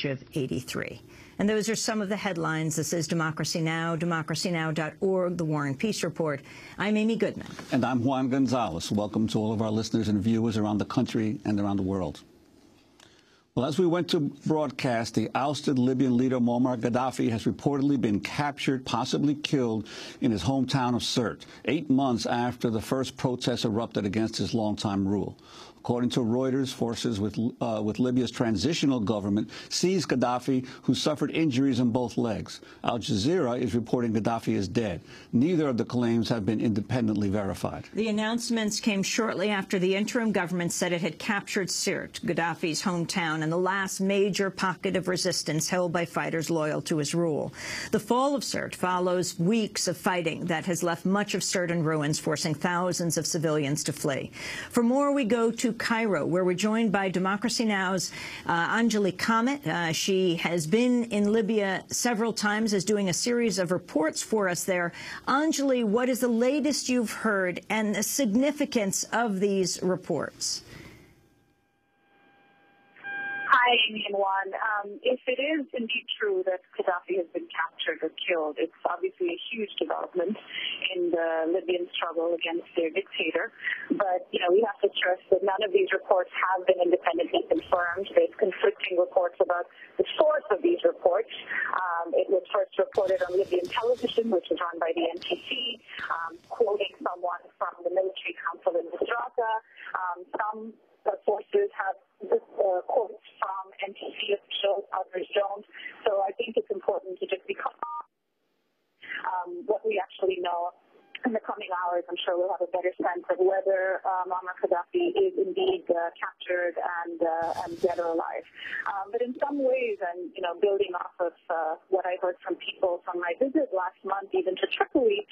of 83. And those are some of the headlines. This is Democracy Now!, democracynow.org, The War and Peace Report. I'm Amy Goodman. And I'm Juan Gonzalez. Welcome to all of our listeners and viewers around the country and around the world. Well, as we went to broadcast, the ousted Libyan leader Muammar Gaddafi has reportedly been captured, possibly killed, in his hometown of Sirte, 8 months after the first protests erupted against his longtime rule. According to Reuters, forces with Libya's transitional government seized Gaddafi, who suffered injuries in both legs. Al Jazeera is reporting Gaddafi is dead. Neither of the claims have been independently verified. The announcements came shortly after the interim government said it had captured Sirte, Gaddafi's hometown, and the last major pocket of resistance held by fighters loyal to his rule. The fall of Sirte follows weeks of fighting that has left much of Sirte in ruins, forcing thousands of civilians to flee. For more, we go to Cairo, where we're joined by Democracy Now!'s Anjali Kamat. She has been in Libya several times, is doing a series of reports for us there. Anjali, what is the latest you've heard and the significance of these reports? Hi, Amy and Juan. If it is indeed true that Gaddafi has been captured or killed, it's obviously a huge development in the Libyan struggle against their dictator. But, we have to stress that none of these reports have been independently confirmed. There's conflicting reports about the source of these reports. It was first reported on Libyan television, which is run by the NTC, quoting someone from the military council in Misrata. Some sources have quotes from NTC officials, others don't. So I think it's important to just be what we actually know. In the coming hours, I'm sure we'll have a better sense of whether Muammar Gaddafi is indeed captured and dead or alive. But in some ways, and building off of what I heard from people from my visit last month, even to Tripoli,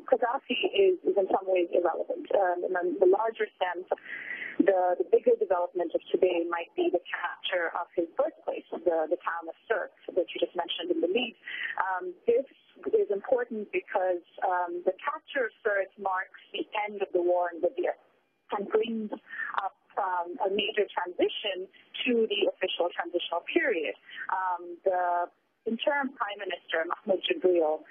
Gaddafi is in some ways irrelevant. In the larger sense, the bigger development of today might be the capture of his birthplace, the town of Sirte, that you just mentioned in the lead. This is important because the capture of Sirte marks the end of the war in Libya and brings up a major transition to the official transitional period. The interim Prime Minister, Mahmoud Jibril,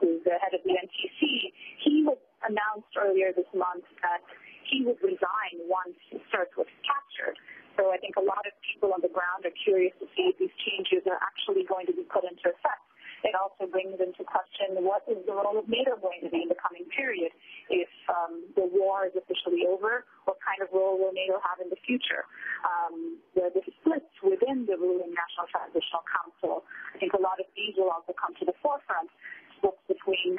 who's the head of the NTC, he was announced earlier this month that he would resign once Sirte was captured. So I think a lot of people on the ground are curious to see if these changes are actually going to be put into effect. It also brings into question what is the role of NATO going to be in the coming period if the war is officially over. What kind of role will NATO have in the future? The splits within the ruling National Transitional Council, I think a lot of these will also come to the forefront. Splits between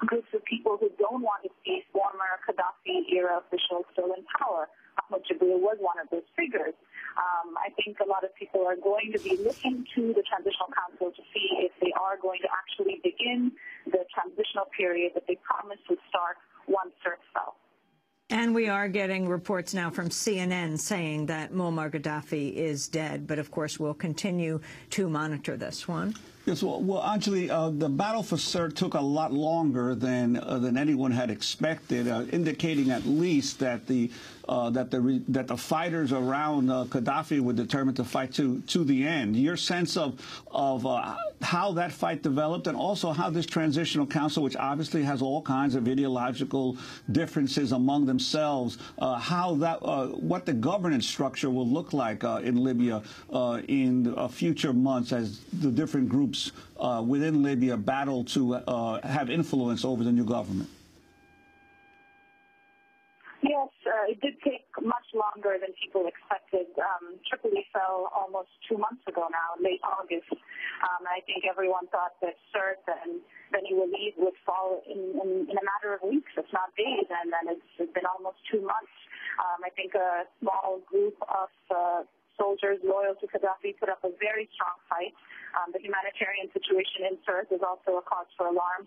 groups of people who don't want to see former Gaddafi-era officials still in power. Mahmoud Jibril was one of those figures. I think a lot of people are going to be looking to the Transitional Council to see if they are going to actually begin the transitional period that they promised would start once Sirte fell. And we are getting reports now from CNN saying that Muammar Gaddafi is dead, but of course we'll continue to monitor this one. Yes, well, Anjali, the battle for Sirte took a lot longer than anyone had expected, indicating at least that the fighters around Gaddafi were determined to fight to the end. Your sense of how that fight developed, and also how this transitional council, which obviously has all kinds of ideological differences among themselves, what the governance structure will look like in Libya in future months as the different groups within Libya battle to have influence over the new government. Yes, it did take much longer than people expected. Tripoli fell almost 2 months ago now, late August. I think everyone thought that Sirte and Beni Walid would fall in a matter of weeks, if not days, and then it's been almost 2 months. I think a small group of soldiers loyal to Gaddafi put up a very strong fight. The humanitarian situation in Sirte is also a cause for alarm.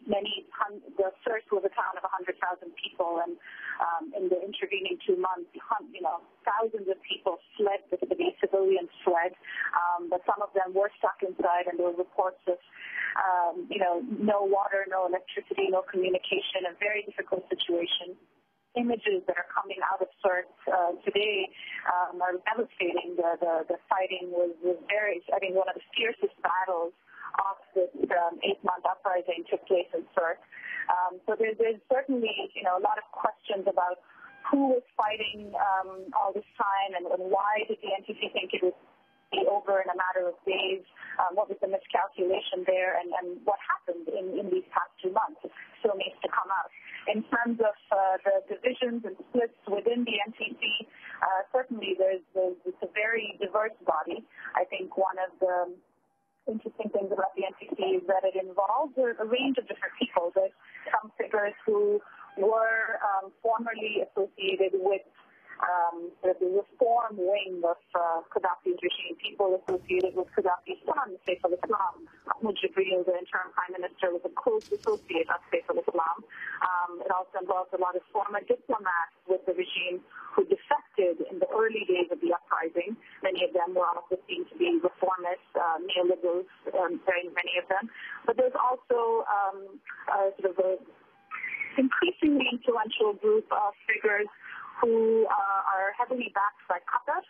The Sirte was a town of 100,000 people, and in the intervening 2 months, thousands of people fled the city. Civilians fled, but some of them were stuck inside, and there were reports of no water, no electricity, no communication, a very difficult situation. images that are coming out of Sirte today are devastating. The fighting was very, I think, one of the fiercest battles of this 8-month uprising took place in Sirte. So there's certainly, a lot of questions about who was fighting all this time and why did the NTC think it would be over in a matter of days. What was the miscalculation there, and what happened in these past 2 months still needs to come out. In terms of the divisions and splits within the NTC, certainly it's a very diverse body. I think one of the interesting things about the NTC is that it involves a range of different people. There's some figures who were formerly associated with the reform wing of Gaddafi's regime, people associated with Gaddafi's son, Saif al-Islam. Mahmoud Jibril, the interim prime minister, was a close associate of Saif al-Islam. It also involves a lot of former diplomats with the regime who defected in the early days of the uprising. Many of them were also seen to be reformists, neoliberals, very many of them. But there's also sort of an increasingly influential group of figures who are heavily backed by Qatar.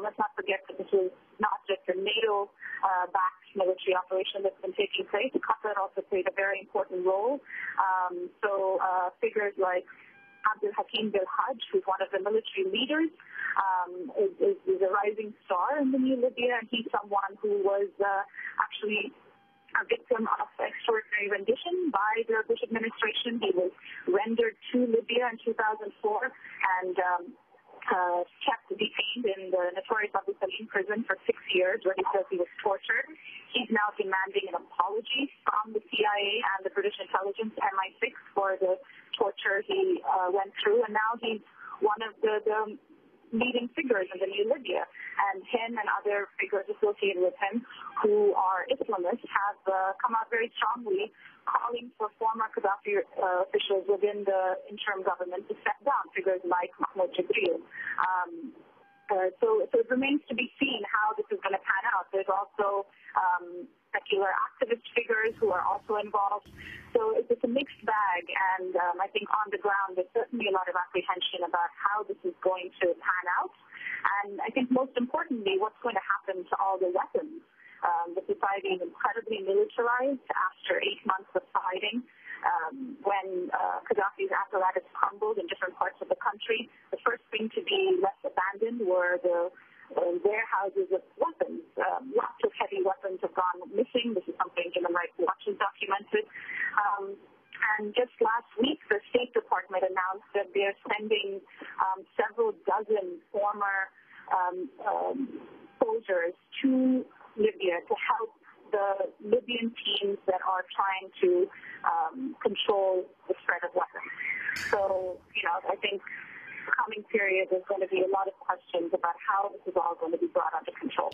Let's not forget that this is not just a NATO-backed military operation that's been taking place. Qatar also played a very important role. So figures like Abdul Hakim Bil-Hajj, who's one of the military leaders, is a rising star in the new Libya, and he's someone who was actually a victim of extraordinary rendition by the Bush administration. He was rendered to Libya in 2004 and kept detained in the notorious Abu Salim prison for 6 years, where he says he was tortured. He's now demanding an apology from the CIA and the British intelligence, MI6, for the torture he went through. And now he's one of the leading figures in the new Libya. And him and other figures associated with him who are Islamists have come out very strongly calling for former Gaddafi officials within the interim government to step down, figures like Mahmoud Jibril. So it remains to be seen how this is going to pan out. There's also secular activist figures who are also involved. So it's a mixed bag, and I think on the ground there's certainly a lot of apprehension about how this is going to pan out. And I think most importantly, what's going to happen to all the weapons. The society is incredibly militarized after 8 months of fighting. When Gaddafi's apparatus crumbled in different parts of the country, the first thing to be left abandoned were the warehouses of weapons. Lots of heavy weapons have gone missing. This is something Human Rights Watch has documented. And just last week, the State Department announced that they're sending several dozen former soldiers to Libya to help the Libyan teams that are trying to control the spread of weapons. So, I think the coming period there's going to be a lot of questions about how this is all going to be brought under control.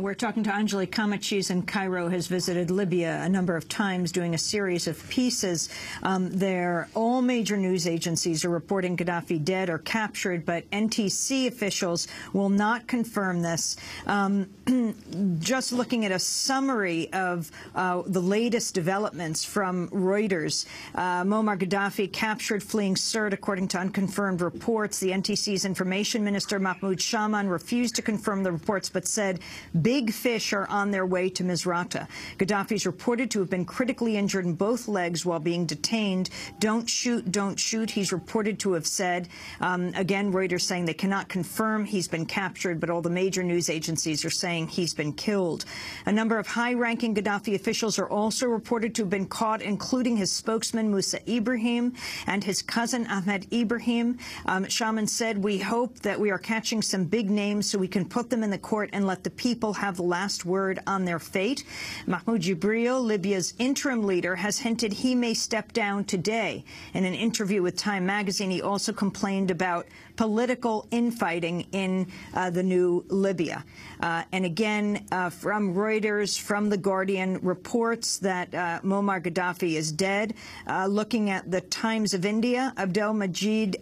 We're talking to Anjali Kamachi in Cairo, has visited Libya a number of times doing a series of pieces there. All major news agencies are reporting Gaddafi dead or captured, but NTC officials will not confirm this. Just looking at a summary of the latest developments from Reuters, Muammar Gaddafi captured fleeing Sirte, according to unconfirmed reports. The NTC's information minister, Mahmoud Shaman, refused to confirm the reports, but said big fish are on their way to Misrata. Gaddafi is reported to have been critically injured in both legs while being detained. Don't shoot, he's reported to have said. Again, Reuters saying they cannot confirm he's been captured, but all the major news agencies are saying he's been killed. A number of high-ranking Gaddafi officials are also reported to have been caught, including his spokesman, Musa Ibrahim, and his cousin, Ahmed Ibrahim. Shaman said, we hope that we are catching some big names so we can put them in the court and let the people have the last word on their fate. Mahmoud Jibril, Libya's interim leader, has hinted he may step down today. In an interview with Time magazine, he also complained about political infighting in the new Libya. And again, from Reuters, from The Guardian, reports that Muammar Gaddafi is dead. Looking at the Times of India, Abdelmajid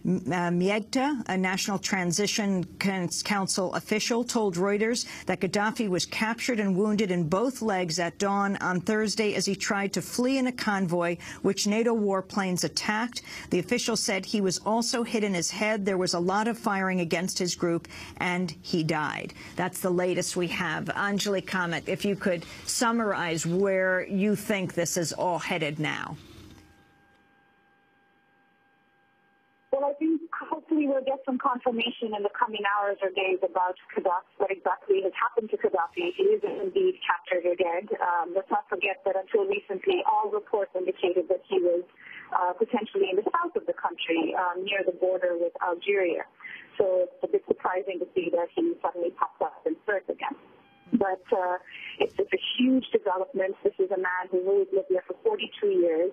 Miegta, a National Transition Council official, told Reuters appears that Gaddafi was captured and wounded in both legs at dawn on Thursday as he tried to flee in a convoy which NATO warplanes attacked. The official said he was also hit in his head. There was a lot of firing against his group, and he died. That's the latest we have. Anjali Kamat, if you could summarize where you think this is all headed now. Well, I think hopefully we'll get some confirmation in the coming hours or days about Gaddafi, what exactly has happened to Gaddafi. He is indeed captured or dead. Let's not forget that until recently, all reports indicated that he was potentially in the south of the country, near the border with Algeria. So it's a bit surprising to see that he suddenly popped up in Sirte again. But it's a huge development. This is a man who ruled Libya for 42 years,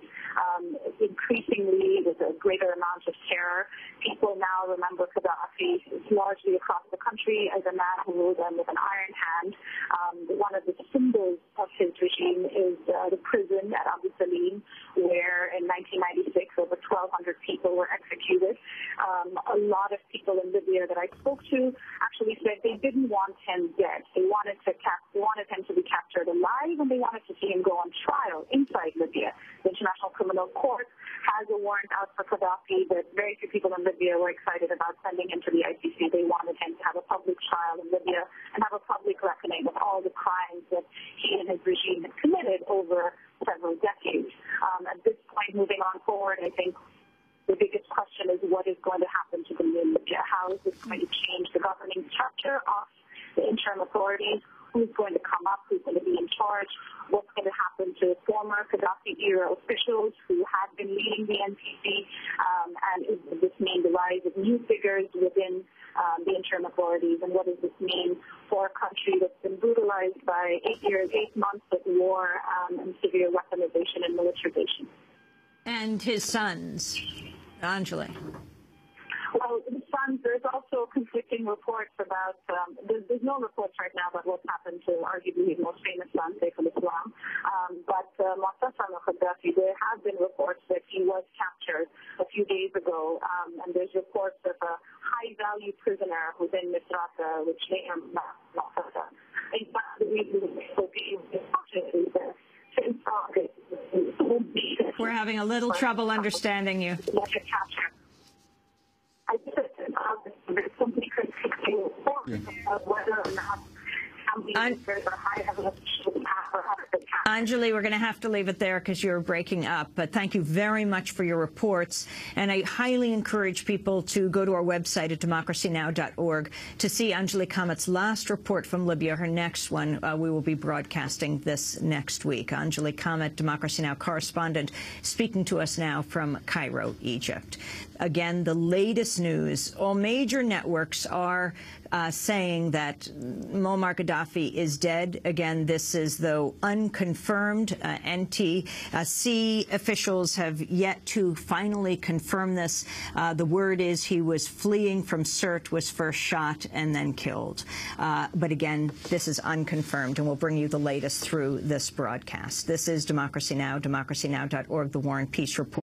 increasingly with a greater amount of terror. People now remember Gaddafi largely across the country as a man who ruled them with an iron hand. One of the symbols of his regime is the prison at Abu Salim, where in 1996 over 1,200 people were executed. A lot of people in Libya that I spoke to actually said they didn't want him dead. They wanted him to be captured alive, and they wanted to see him go on trial inside Libya. The International Criminal Court has a warrant out for Gaddafi, but very few people in Libya were excited about sending him to the ICC. They wanted him to have a public trial in Libya and have a public reckoning with all the crimes that he and his regime had committed over several decades. At this point, moving on forward, I think the biggest question is what is going to happen to the new Libya? How is this going to change the governing structure of the interim authorities? Who's going to come up? Who's going to be in charge? What's going to happen to former Gaddafi-era officials who have been leading the NPC? And does this mean the rise of new figures within the interim authorities? And what does this mean for a country that's been brutalized by 8 years, 8 months of war and severe weaponization and militarization? And his sons, Anjali. Well, the sons, there's also conflicting reports about, there's no reports right now about what's happened to arguably his most famous son, Saif al-Islam. But Muammar Gaddafi, there have been reports that he was captured a few days ago, and there's reports of a high-value prisoner within Misrata, which they are Muammar. In fact, the reason for being captured is that we're having a little trouble understanding you. I think there's something conflicting whether or not there's a high level of Anjali, we're going to have to leave it there because you're breaking up. But thank you very much for your reports. And I highly encourage people to go to our website at democracynow.org to see Anjali Kamat's last report from Libya. Her next one, we will be broadcasting this next week. Anjali Kamat, Democracy Now! Correspondent, speaking to us now from Cairo, Egypt. Again, the latest news. All major networks are saying that Muammar Gaddafi is dead. Again, this is, though, unconfirmed. NTC officials have yet to finally confirm this. The word is he was fleeing from Sirte, was first shot and then killed. But again, this is unconfirmed, and we'll bring you the latest through this broadcast. This is Democracy Now!, democracynow.org, The War and Peace Report.